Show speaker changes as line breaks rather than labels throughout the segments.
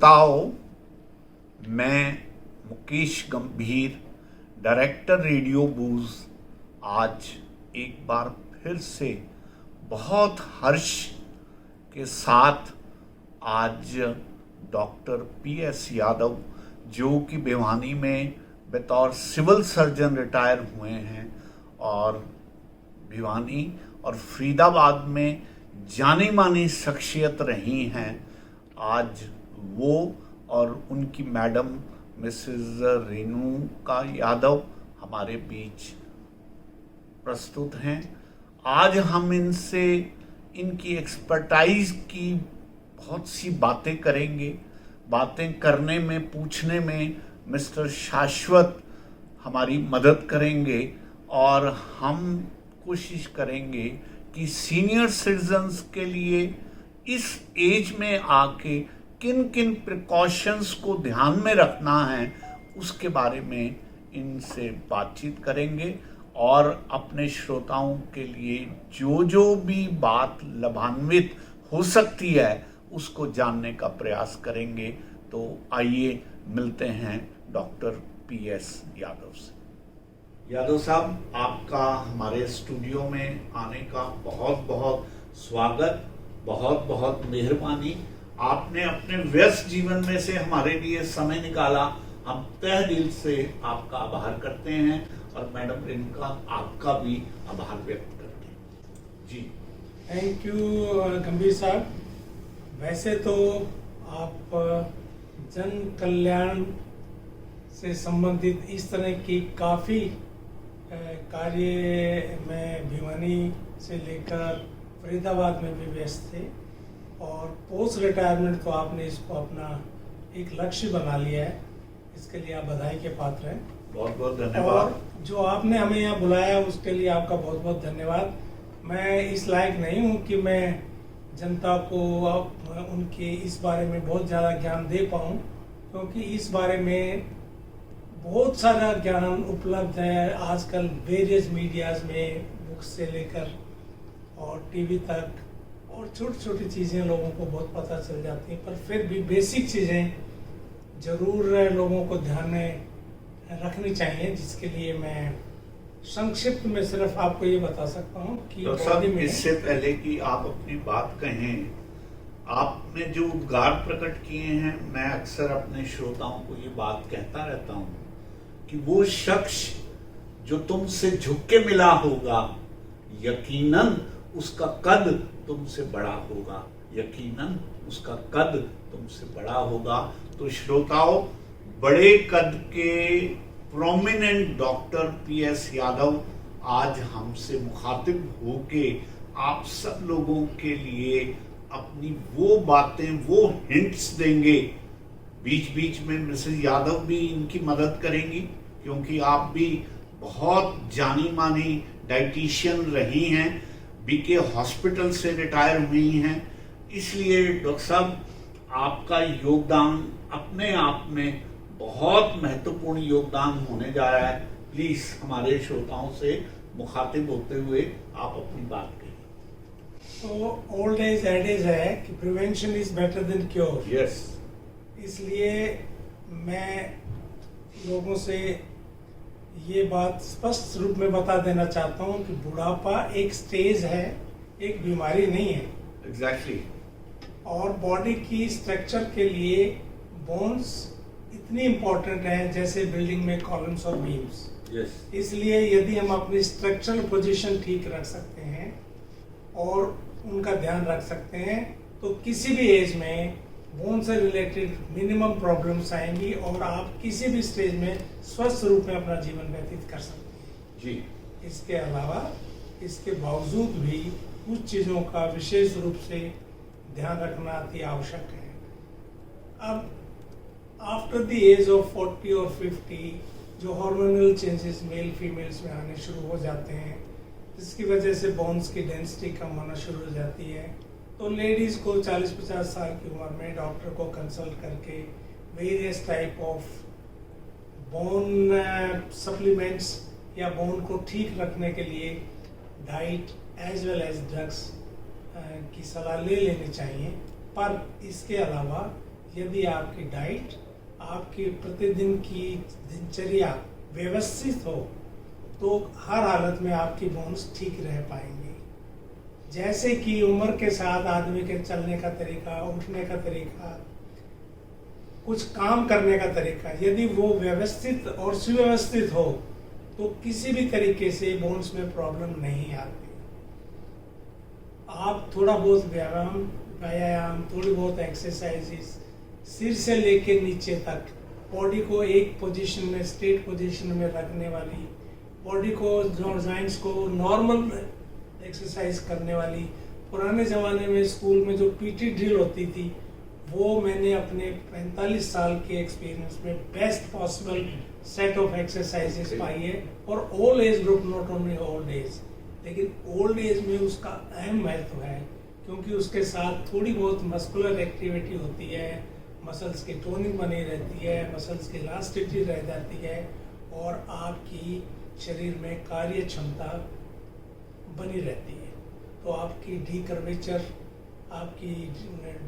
श्रोताओं, मैं मुकेश गंभीर, डायरेक्टर रेडियो बूज, आज एक बार फिर से बहुत हर्ष के साथ आज डॉक्टर PS यादव, जो कि भिवानी में बतौर सिविल सर्जन रिटायर हुए हैं और भिवानी और फरीदाबाद में जानी मानी शख्सियत रही हैं, आज वो और उनकी मैडम मिसेस रेणुका यादव हमारे बीच प्रस्तुत हैं। आज हम इनसे इनकी एक्सपर्टाइज की बहुत सी बातें करेंगे। बातें करने में, पूछने में मिस्टर शाश्वत हमारी मदद करेंगे और हम कोशिश करेंगे कि सीनियर सिटीजन्स के लिए इस एज में आके किन किन प्रिकॉशंस को ध्यान में रखना है उसके बारे में इनसे बातचीत करेंगे और अपने श्रोताओं के लिए जो भी बात लाभान्वित हो सकती है उसको जानने का प्रयास करेंगे। तो आइए मिलते हैं डॉक्टर PS यादव से। यादव साहब, आपका हमारे स्टूडियो में आने का बहुत बहुत स्वागत, बहुत बहुत मेहरबानी। आपने अपने व्यस्त जीवन में से हमारे लिए समय निकाला, हम तहे दिल से आपका आभार करते हैं और मैडम रेणुका आपका भी आभार व्यक्त करते हैं। जी
थैंक यू गंभीर साहब। वैसे तो आप जन कल्याण से संबंधित इस तरह की काफ़ी कार्य में भिवानी से लेकर फरीदाबाद में भी व्यस्त थे और पोस्ट रिटायरमेंट तो आपने इसको अपना एक लक्ष्य बना लिया है, इसके लिए आप बधाई के पात्र हैं।
बहुत बहुत धन्यवाद।
और जो आपने हमें यहाँ बुलाया उसके लिए आपका बहुत बहुत धन्यवाद। मैं इस लायक नहीं हूँ कि मैं जनता को उनके इस बारे में बहुत ज़्यादा ज्ञान दे पाऊँ, क्योंकि इस बारे में बहुत सारा ज्ञान उपलब्ध है आजकल वेरियस मीडियाज़ में, बुक्स से लेकर और टीवी तक, और छोटी छोटी चीज़ें लोगों को बहुत पता चल जाती हैं, पर फिर भी बेसिक चीज़ें ज़रूर लोगों को ध्यान में रखनी चाहिए, जिसके लिए मैं संक्षिप्त में सिर्फ आपको ये बता सकता हूँ कि
इससे पहले कि आप अपनी बात कहें, आपने जो उद्गार प्रकट किए हैं, मैं अक्सर अपने श्रोताओं को ये बात कहता रहता हूँ कि वो शख्स जो तुमसे झुक के मिला होगा, यकीनन उसका कद तुमसे बड़ा होगा, यकीनन उसका कद तुमसे बड़ा होगा। तो श्रोताओं, बड़े कद के प्रोमिनेंट डॉक्टर PS यादव आज हमसे मुखातिब होके आप सब लोगों के लिए अपनी वो बातें, वो हिंट्स देंगे। बीच बीच में मिसेस यादव भी इनकी मदद करेंगी, क्योंकि आप भी बहुत जानी मानी डाइटिशियन रही हैं, BK हॉस्पिटल से रिटायर हुई हैं। इसलिए डॉक्टर साहब, आपका योगदान अपने आप में बहुत महत्वपूर्ण योगदान होने जा रहा है। प्लीज हमारे श्रोताओं से मुखातिब होते हुए आप अपनी बात कहिए।
तो ओल्ड एज एडेज है कि prevention is better than cure.
Yes.
इसलिए मैं लोगों से ये बात स्पष्ट रूप में बता देना चाहता हूँ कि बुढ़ापा एक स्टेज है, एक बीमारी नहीं है।
एग्जैक्टली।
और बॉडी की स्ट्रक्चर के लिए बोन्स इतनी इम्पोर्टेंट है जैसे बिल्डिंग में कॉलम्स और बीम्स।
yes.
इसलिए यदि हम अपनी स्ट्रक्चरल पोजीशन ठीक रख सकते हैं और उनका ध्यान रख सकते हैं, तो किसी भी एज में बोन से रिलेटेड मिनिमम प्रॉब्लम्स आएंगी और आप किसी भी स्टेज में स्वस्थ रूप में अपना जीवन व्यतीत कर सकते हैं।
जी।
इसके अलावा, इसके बावजूद भी कुछ चीज़ों का विशेष रूप से ध्यान रखना अति आवश्यक है। अब आफ्टर द एज ऑफ 40 और 50 जो हार्मोनल चेंजेस मेल फीमेल्स में आने शुरू हो जाते हैं, जिसकी वजह से बोन्स की डेंसिटी कम होना शुरू हो जाती है, तो लेडीज़ को 40-50 साल की उम्र में डॉक्टर को कंसल्ट करके various type of bone supplements या बोन को ठीक रखने के लिए diet as well as drugs की सलाह ले लेनी चाहिए। पर इसके अलावा यदि आपकी डाइट, आपकी प्रतिदिन की दिनचर्या व्यवस्थित हो तो हर हालत में आपकी बोन्स ठीक रह पाएंगे। जैसे कि उम्र के साथ आदमी के चलने का तरीका, उठने का तरीका, कुछ काम करने का तरीका, यदि वो व्यवस्थित और सुव्यवस्थित हो तो किसी भी तरीके से बोन्स में प्रॉब्लम नहीं आती। आप थोड़ा बहुत व्यायाम, थोड़ी बहुत एक्सरसाइजेस, सिर से लेकर नीचे तक बॉडी को एक पोजीशन में, स्ट्रेट पोजीशन में रखने वाली, बॉडी को, जॉइंट्स को नॉर्मल एक्सरसाइज करने वाली, पुराने ज़माने में स्कूल में जो पीटी ड्रिल होती थी वो मैंने अपने 45 साल के एक्सपीरियंस में best possible set of exercises पाई है। और all age group, not only old age, लेकिन ओल्ड एज में उसका अहम महत्व है क्योंकि उसके साथ थोड़ी बहुत मस्कुलर एक्टिविटी होती है, मसल्स की टोनिंग बनी रहती है, मसल्स की इलास्टिसिटी रह जाती है और आपकी शरीर में कार्य क्षमता बनी रहती है। तो आपकी डीकर्वेचर, आपकी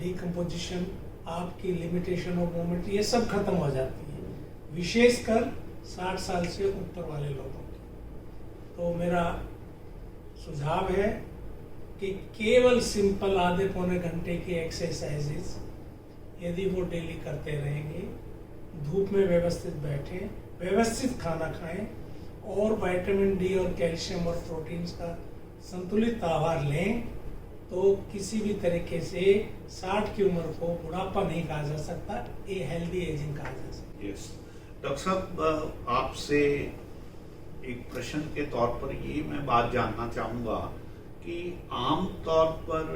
डीकम्पोजिशन, आपकी लिमिटेशन ऑफ मूवमेंट, ये सब खत्म हो जाती है, विशेषकर 60 साल से ऊपर वाले लोगों की। तो मेरा सुझाव है कि केवल सिंपल आधे पौने घंटे की एक्सरसाइजेस यदि वो डेली करते रहेंगे, धूप में व्यवस्थित बैठें, व्यवस्थित खाना खाएं और विटामिन डी और कैल्शियम और प्रोटीन्स का संतुलित आहार लें तो किसी भी तरीके से 60 की उम्र को बुढ़ापा नहीं कहा जा सकता, ये हेल्दी एजिंग कहा जा सकता।
यस डॉक्टर साहब, आपसे एक प्रश्न के तौर पर ये मैं बात जानना चाहूँगा कि आम तौर पर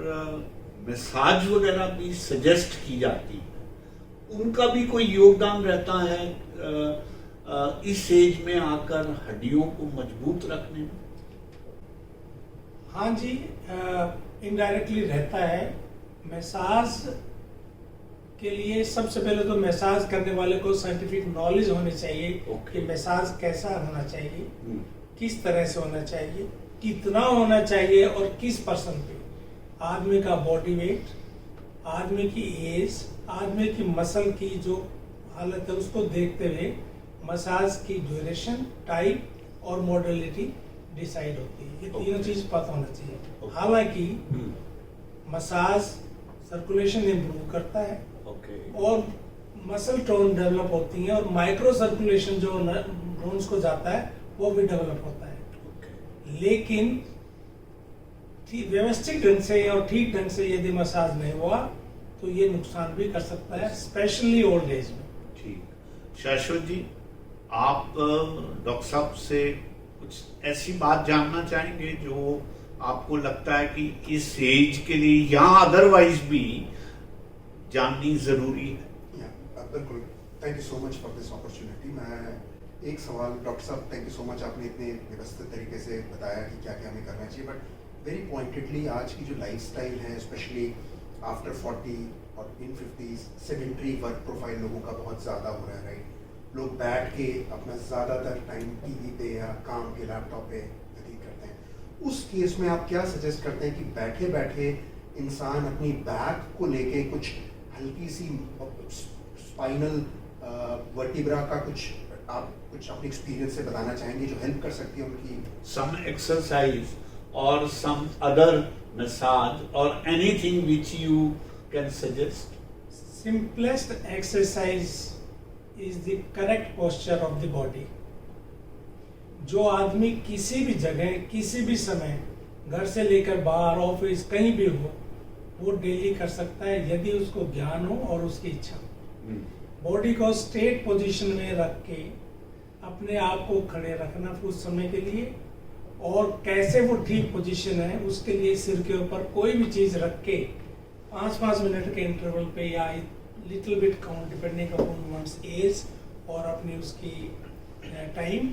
मसाज वगैरह भी सजेस्ट की जाती है, उनका भी कोई योगदान रहता है इस एज में आकर हड्डियों को मजबूत रखने में?
हाँ जी, इनडायरेक्टली रहता है। मसाज के लिए सबसे पहले तो मसाज करने वाले को साइंटिफिक नॉलेज होनी चाहिए कि मसाज कैसा होना चाहिए, किस तरह से होना चाहिए, कितना होना चाहिए और किस पर्सन पे, आदमी का बॉडी वेट, आदमी की एज, आदमी की मसल की जो हालत है उसको देखते हुए मसाज की ड्यूरेशन, टाइप और मॉडलिटी डिसाइड होती है। ये तीनों चीज पता होना चाहिए। हालांकि मसाज सर्कुलेशन इंप्रूव करता है और मसल टोन डेवलप होती है और माइक्रो सर्कुलेशन जो बोन्स को जाता है वो भी डेवलप होता है। लेकिन व्यवस्थित ढंग से और ठीक ढंग से यदि मसाज नहीं हुआ तो ये नुकसान भी कर सकता है, स्पेशली ओल्ड एज में।
ठीक, शाश्वत जी, आप डॉक्टर साहब से कुछ ऐसी बात जानना चाहेंगे जो आपको लगता है कि इस एज के लिए या अदरवाइज भी जाननी जरूरी है?
बिल्कुल, thank you so much for this opportunity. मैं एक सवाल, डॉक्टर साहब थैंक यू सो मच, आपने इतने व्यवस्थित तरीके से बताया कि क्या क्या हमें करना चाहिए, बट वेरी पॉइंटेडली आज की जो लाइफस्टाइल है, स्पेशली आफ्टर 40 और इन 50s, सेडेंटरी वर्क प्रोफाइल लोगों का बहुत ज़्यादा हो रहा है, राइट? लोग बैठ के अपना ज़्यादातर टाइम टीवी पे या काम के लैपटॉप पे व्यतीत करते हैं। उस केस में आप क्या सजेस्ट करते हैं कि बैठे बैठे इंसान अपनी बैक को लेके कुछ हल्की सी स्पाइनल वर्टिब्रा का कुछ अपने एक्सपीरियंस से बताना चाहेंगे जो हेल्प कर सकती है उनकी?
सम एक्सरसाइज और some other massage or anything which you can suggest?
Simplest exercise is the correct posture of the body. जो आदमी किसी भी जगह, किसी भी समय, घर से लेकर बाहर, ऑफिस, कहीं भी हो, वो डेली कर सकता है यदि उसको ज्ञान हो और उसकी इच्छा। बॉडी को स्ट्रेट पोजीशन में रख के अपने आप को खड़े रखना कुछ समय के लिए, और कैसे वो ठीक पोजीशन है उसके लिए सिर के ऊपर कोई भी चीज रख के 5-5 मिनट के इंटरवल पे या little bit count depending upon one's age और अपनी उसकी टाइम,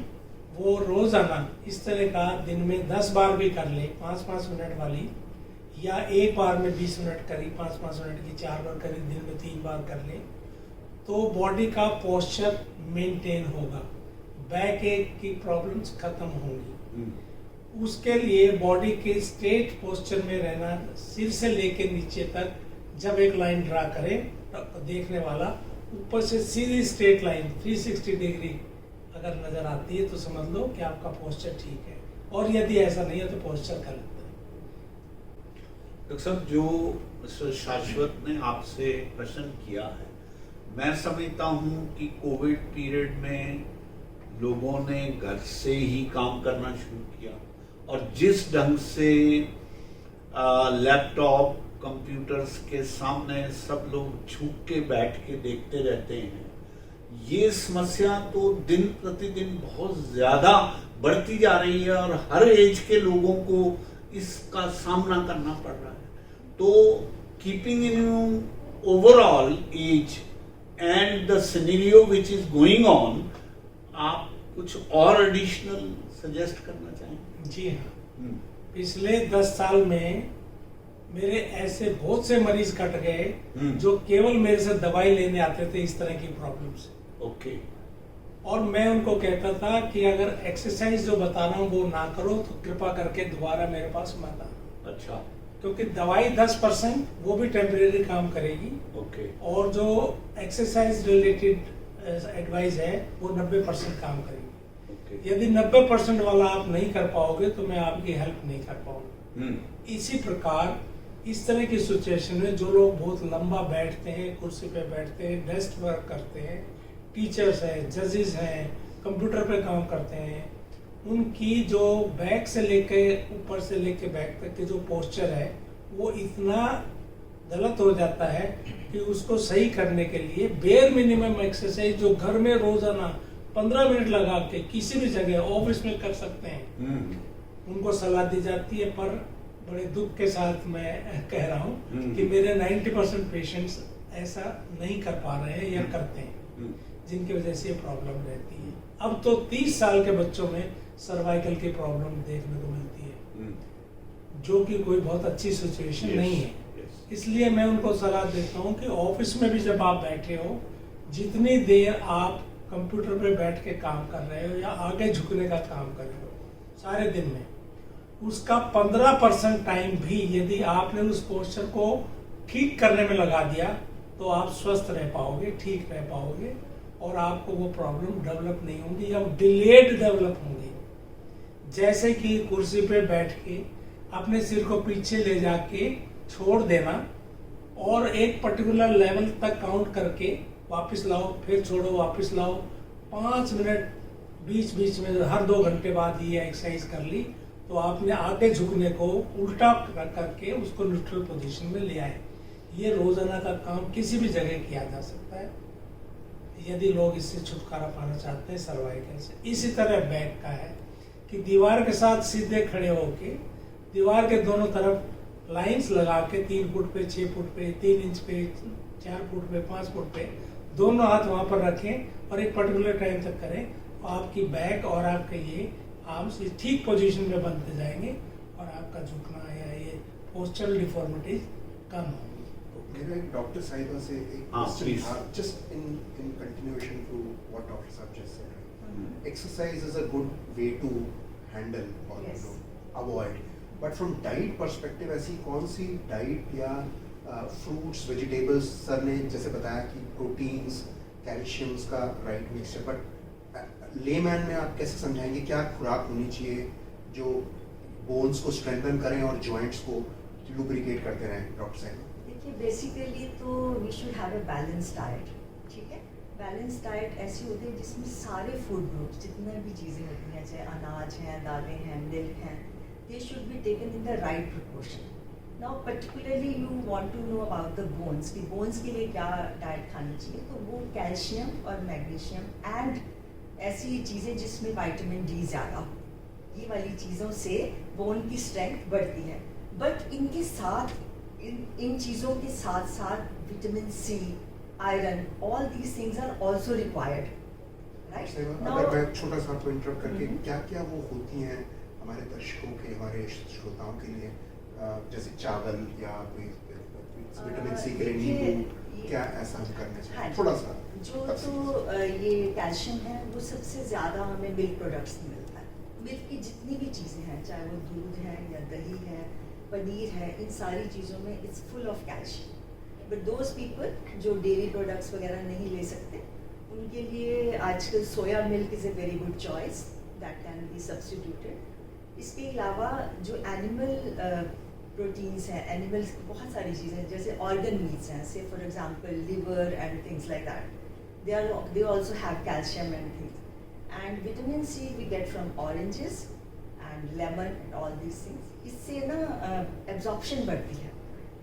वो रोजाना इस तरह का दिन में 10 बार भी कर ले, 5-5 मिनट वाली, या एक बार में 20 मिनट करी, 5-5 मिनट की 4 बार करी, दिन में 3 बार कर ले, तो बॉडी का पोस्चर मेंटेन होगा, बैक एक की प्रॉब्लम्स खत्म होंगी। उसके लिए बॉडी के स्ट्रेट पोस्चर में रहना, सिर से लेकर नीचे तक जब एक लाइन ड्रा करें देखने वाला ऊपर से सीधी स्ट्रेट लाइन 360 डिग्री अगर नजर आती है तो समझ लो कि आपका पोस्चर ठीक है, और यदि ऐसा नहीं है तो पोस्चर गलत है।
डॉक्टर साहब, जो मिस्टर शाश्वत ने आपसे प्रश्न किया है, मैं समझता हूं कि कोविड पीरियड में लोगों ने घर से ही काम करना शुरू किया, और जिस ढंग से लैपटॉप कंप्यूटर्स के सामने सब लोग झुक के बैठ के देखते रहते हैं, ये समस्या तो दिन प्रतिदिन बहुत ज्यादा बढ़ती जा रही है और हर एज के लोगों को इसका सामना करना पड़ रहा है। तो keeping in overall age and the scenario which is going on, आप कुछ और एडिशनल सजेस्ट करना चाहेंगे?
जी हाँ, पिछले 10 साल में मेरे ऐसे बहुत से मरीज कट गए जो केवल मेरे से दवाई लेने आते थे इस तरह की प्रॉब्लम से।
ओके।
और मैं उनको कहता था कि अगर एक्सरसाइज जो बता रहा हूँ वो ना करो तो कृपा करके दोबारा मेरे पास मत आना।
अच्छा।
क्योंकि दवाई 10% वो भी टेम्परेरी काम करेगी,
ओके।
और जो एक्सरसाइज रिलेटेड एडवाइस है वो 90% काम करेगी।
ओके।
यदि 90% वाला आप नहीं कर पाओगे तो मैं आपकी हेल्प नहीं कर पाऊंगा। इसी प्रकार इस तरह की सिचुएशन में जो लोग बहुत लंबा बैठते हैं, कुर्सी पे बैठते हैं, डेस्क वर्क करते हैं, टीचर्स हैं, जजेस हैं, कंप्यूटर पे काम करते हैं, उनकी जो बैक से लेके ऊपर से लेके बैक तक के जो पोस्चर है वो इतना गलत हो जाता है कि उसको सही करने के लिए बेयर मिनिमम एक्सरसाइज जो घर में रोजाना 15 मिनट लगा के किसी भी जगह ऑफिस में कर सकते हैं, उनको सलाह दी जाती है। पर बड़े दुख के साथ मैं कह रहा हूँ कि मेरे 90% पेशेंट्स ऐसा नहीं कर पा रहे हैं या करते हैं, जिनकी वजह से ये प्रॉब्लम रहती है। अब तो 30 साल के बच्चों में सर्वाइकल की प्रॉब्लम देखने को मिलती है, जो कि कोई बहुत अच्छी सिचुएशन नहीं है। इसलिए मैं उनको सलाह देता हूँ कि ऑफिस में भी जब आप बैठे हो, जितनी देर आप कंप्यूटर पे बैठ के काम कर रहे हो या आगे झुकने का काम कर रहे हो सारे दिन में, उसका 15% टाइम भी यदि आपने उस पोस्चर को ठीक करने में लगा दिया तो आप स्वस्थ रह पाओगे, ठीक रह पाओगे, और आपको वो प्रॉब्लम डेवलप नहीं होंगी या डिलेड डेवलप होंगी। जैसे कि कुर्सी पे बैठ के अपने सिर को पीछे ले जाके छोड़ देना और एक पर्टिकुलर लेवल तक काउंट करके वापस लाओ, फिर छोड़ो, वापस लाओ, 5 मिनट बीच बीच में हर 2 घंटे बाद ये एक्सरसाइज कर ली तो आपने आगे झुकने को उल्टा करके उसको न्यूट्रल पोजीशन में ले आए। ये रोजाना का काम किसी भी जगह किया जा सकता है यदि लोग इससे छुटकारा पाना चाहते हैं सर्वाइकल से। इसी तरह बैक का है कि दीवार के साथ सीधे खड़े होके दीवार के दोनों तरफ लाइंस लगा के 3 फुट पे, 6 फुट पे, 3 इंच पे, 4 फुट पे, 5 फुट पे दोनों हाथ वहां पर रखें और एक पर्टिकुलर टाइम तक करें, और आपकी बैक और आपके ये आर्म्स ठीक पोजीशन में बनते जाएंगे और आपका झुकना या ये पोस्चरल डिफॉर्मिटीज कम होंगी।
मेरा एक डॉक्टर साहिबा से एक क्वेश्चन था, just in continuation to what doctor साहब just said. Exercise is a good way to handle और avoid, but from diet perspective ऐसी कौन सी डाइट या फ्रूट्स वेजिटेबल्स, सर ने जैसे बताया कि प्रोटीन्स कैल्शियम्स का राइट मिक्सचर, बट लेमैन में आप कैसे समझाएंगे क्या खुराक होनी चाहिए जो बोन्स को स्ट्रेंथन करें और जॉइंट्स को लुब्रिकेट करते रहें? डॉक्टर साहब
देखिए, बेसिकली तो we should have a balance diet. ठीक है, बैलेंस डाइट ऐसी होती है जिसमें सारे फूड ग्रुप्स जितने भी चीज़ें होती हैं, चाहे अनाज हैं, दालें हैं, मिल्क हैं, they should be taken in the right proportion. Now particularly you want to know about the bones कि बोन्स के लिए क्या डाइट खानी चाहिए, तो वो कैल्शियम और मैग्नीशियम एंड ऐसी चीज़ें जिसमें विटामिन डी ज़्यादा, ये वाली चीज़ों से बोन की स्ट्रेंथ बढ़ती है। बट इनके साथ इन चीज़ों के साथ साथ vitamin C, iron, all these things are also required, right?
अगर मैं छोटा सा आपको इंटरप्ट करके, क्या क्या वो होती हैं हमारे दर्शकों के, हमारे श्रोताओं के लिए, जैसे चावल या कोई विटामिन सी के लिए नींबू, क्या ऐसा हम करना चाहिए? थोड़ा सा
जो तो ये कैल्शियम है वो सबसे ज़्यादा हमें मिल्क प्रोडक्ट्स में मिलता है। मिल्क की जितनी भी चीज़ें हैं, चाहे वो दूध है या दही है, पनीर है, इन सारी चीज़ों में it's full of calcium. But those people जो डेयरी प्रोडक्ट्स वगैरह नहीं ले सकते, उनके लिए आजकल soya milk is a very good choice that can be substituted. इसके अलावा जो एनिमल प्रोटीन्स हैं, एनिमल्स की बहुत सारी चीज़ें जैसे ऑर्गन मीट्स हैं, से for example liver and things like that, they also have calcium and things, and vitamin C we get from oranges and lemon and all these things. इससे ना absorption बढ़ती है।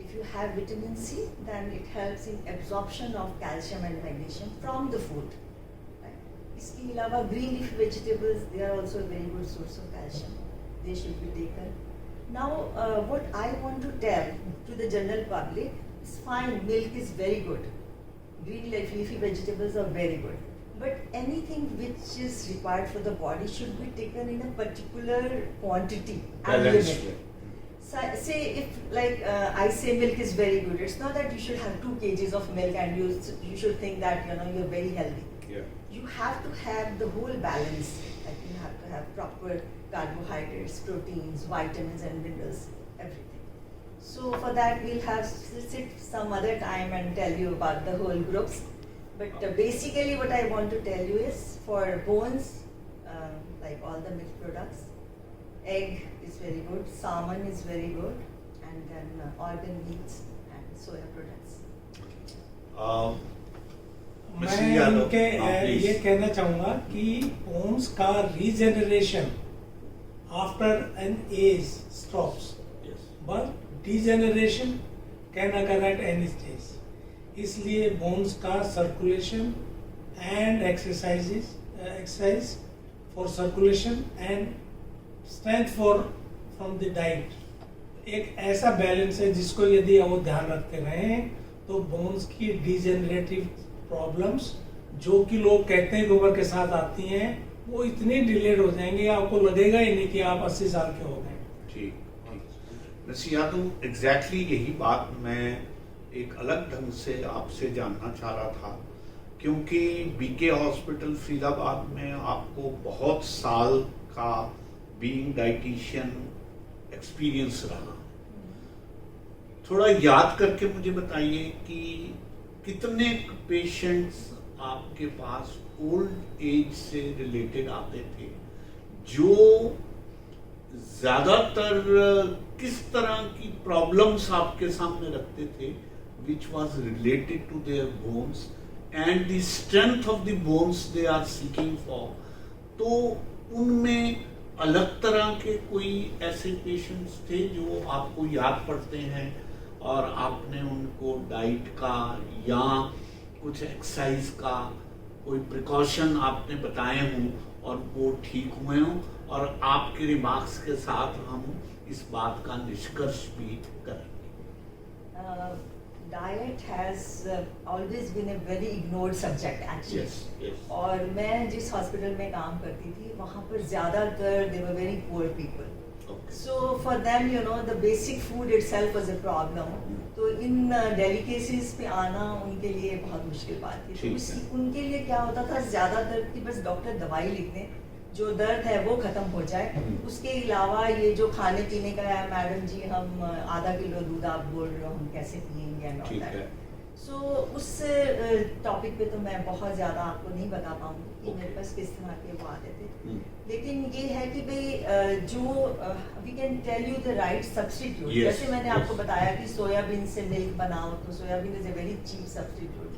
If you have vitamin C, then it helps in absorption of calcium and magnesium from the food. Right? इसके अलावा green leafy vegetables, they are also a very good source of calcium. They should be taken. Now, what I want to tell to the general public is fine, milk is very good. Green leafy vegetables are very good. But anything which is required for the body should be taken in a particular quantity and
Balanced
limit. So, say if like I say milk is very good, it's not that you should have 2 kgs of milk and you should think that you're very healthy.
Yeah.
You have to have the whole balance. Like you have to have proper carbohydrates, proteins, vitamins and minerals, everything. So for that we'll have sit some other time and tell you about the whole groups. But basically what I want to tell you is for bones, like all the milk products, egg is very good, salmon is very good, and then organ meats and soya products.
Mr.
मैं
Yadav,
इनके
please.
ये कहना चाहूँगा कि bones का regeneration after an age stops,
Yes.
But degeneration can occur at any stage. इसलिए bones का circulation and exercise for circulation and strength for from the diet एक ऐसा बैलेंस है जिसको यदि वो ध्यान रखते रहें तो बोन्स की डिजेनरेटिव प्रॉब्लम्स जो कि लोग कहते हैं कि उम्र के साथ आती हैं, वो इतनी डिलेड हो जाएंगे आपको लगेगा ही नहीं कि आप 80 साल के हो गए।
ठीक ठीक। मिस्टर यादव, एग्जैक्टली यही बात मैं एक अलग ढंग से आपसे जानना चाह रहा था, क्योंकि बीके हॉस्पिटल फरीदाबाद में आपको बहुत साल का बीइंग डाइटिशियन एक्सपीरियंस रहा। थोड़ा याद करके मुझे बताइए कि कितने पेशेंट्स आपके पास ओल्ड एज से रिलेटेड आते थे, जो ज्यादातर किस तरह की प्रॉब्लम्स आपके सामने रखते थे, which was related to their bones and the strength of the bones they are seeking for. तो उनमें अलग तरह के कोई ऐसे पेशेंट्स थे जो आपको याद पड़ते हैं और आपने उनको डाइट का या कुछ एक्सरसाइज का कोई प्रिकॉशन आपने बताए हों और वो ठीक हुए हों, और आपके रिमार्क्स के साथ हम इस बात का निष्कर्ष भी करेंगे।
Diet has always been a very ignored subject actually.
Yes, yes.
और मैं जिस हॉस्पिटल में काम करती थी वहाँ पर ज़्यादातर they were very poor people.
Okay.
So for them, the basic food itself was a problem. तो इन डेलिकेसीज पे आना उनके लिए बहुत मुश्किल बात थी। तो उनके लिए क्या होता था ज़्यादातर कि बस डॉक्टर दवाई लिख दें, जो दर्द है वो खत्म हो जाए, उसके अलावा ये जो खाने पीने का है, मैडम जी हम आधा किलो दूध आप बोल रहे हो हम कैसे पियेंगे एंड ऑल दैट। सो उस टॉपिक पे तो मैं बहुत ज़्यादा आपको नहीं बता पाऊंगी कि मेरे पास किस तरह के वो आते थे, लेकिन ये है कि भाई जो we can tell you the right substitute. जैसे मैंने आपको बताया कि सोयाबीन से मिल्क बनाओ, तो soybean is a very cheap substitute.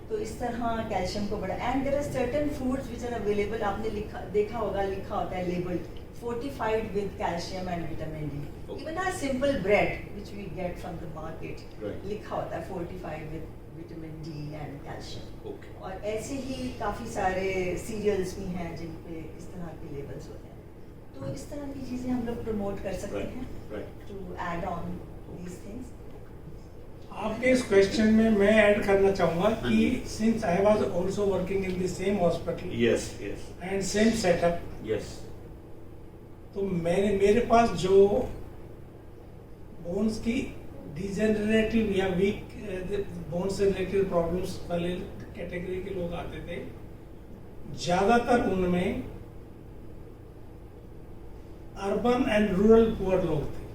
तो इस तरह कैल्शियम को बढ़ा, and there are certain foods which are available, आपने देखा होगा लिखा होता है label fortified with calcium and vitamin D. Even our simple bread which we get from the market, लिखा होता है fortified with vitamin D and calcium. और ऐसे ही काफ़ी सारे सीरियल्स भी हैं जिन पे इस तरह के लेबल्स होते हैं। तो इस तरह की चीज़ें हम लोग प्रमोट कर सकते हैं to add on these things.
आपके इस क्वेश्चन में मैं ऐड करना चाहूँगा कि since I was also working in the same hospital,
yes, yes,
and same setup,
yes,
तो मेरे पास जो बोन्स की डिजेनरेटिव या वीक बोन्स से रिलेटेड प्रॉब्लम्स वाले कैटेगरी के लोग आते थे, ज्यादातर उनमें अर्बन एंड रूरल पुअर लोग थे।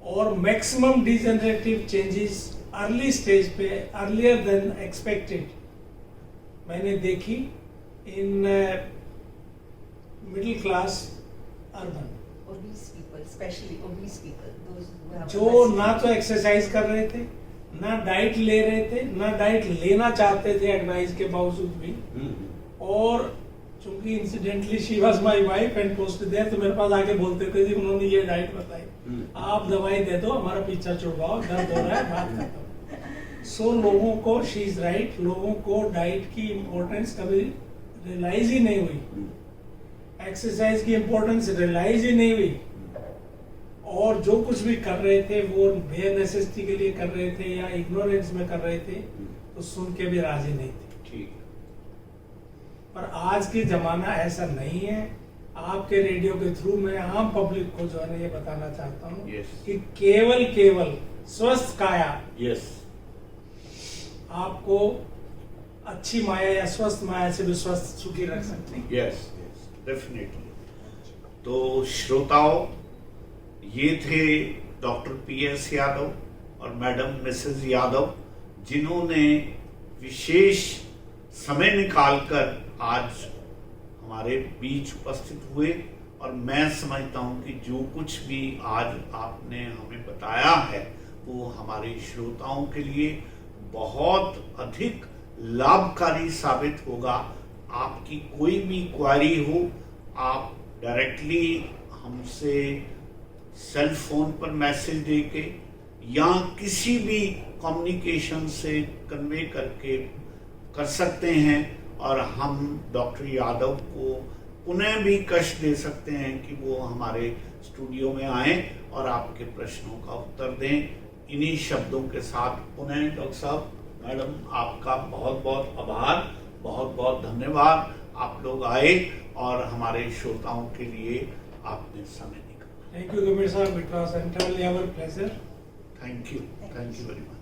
और maximum degenerative changes early stage पे, अर्लियर देन एक्सपेक्टेड, मैंने देखी in middle class urban,
obese people, especially obese people, those who have
जो
obesity.
ना तो एक्सरसाइज कर रहे थे, ना डाइट ले रहे थे, ना डाइट लेना चाहते थे एडवाइस के बावजूद भी। और चूंकि incidentally she was my wife and post there, तो मेरे पास आके बोलते थे जी उन्होंने ये डाइट बताई, आप दवाई दे दो, हमारा पीछा छुड़वाओ, दर्द हो रहा है, बात खत्म। सो लोगों को, शी इज राइट, लोगों को डाइट की इम्पोर्टेंस कभी रियलाइज ही नहीं हुई, एक्सरसाइज की इम्पोर्टेंस रियलाइज ही नहीं हुई, और जो कुछ भी कर रहे थे वो बेयर नेसेसिटी के लिए कर रहे थे या इग्नोरेंस में कर रहे थे, तो सुन के भी राजी नहीं थे।
ठीक।
पर आज के जमाना ऐसा नहीं है। आपके रेडियो के थ्रू मैं आम पब्लिक को जो है ना ये बताना चाहता हूँ
Yes.
कि केवल स्वस्थ काया
यस,
आपको अच्छी माया या स्वस्थ माया से भी स्वस्थ सुखी रख सकती है।
Yes, definitely. तो श्रोताओं, ये थे डॉक्टर PS यादव और मैडम मिसेस यादव, जिन्होंने विशेष समय निकालकर आज हमारे बीच उपस्थित हुए, और मैं समझता हूं कि जो कुछ भी आज आपने हमें बताया है वो हमारे श्रोताओं के लिए बहुत अधिक लाभकारी साबित होगा। आपकी कोई भी क्वेरी हो, आप डायरेक्टली हमसे सेल फोन पर मैसेज देके या किसी भी कम्युनिकेशन से कन्वे करके कर सकते हैं, और हम डॉक्टर यादव को पुनः भी कष्ट दे सकते हैं कि वो हमारे स्टूडियो में आएं और आपके प्रश्नों का उत्तर दें। इन्हीं शब्दों के साथ पुनः डॉक्टर साहब, मैडम, आपका बहुत बहुत आभार, बहुत बहुत धन्यवाद। आप लोग आए और हमारे श्रोताओं के लिए आपने समय निकाला।
थैंक यू गंभीर साहब, it was entirely our pleasure.
Thank you very much.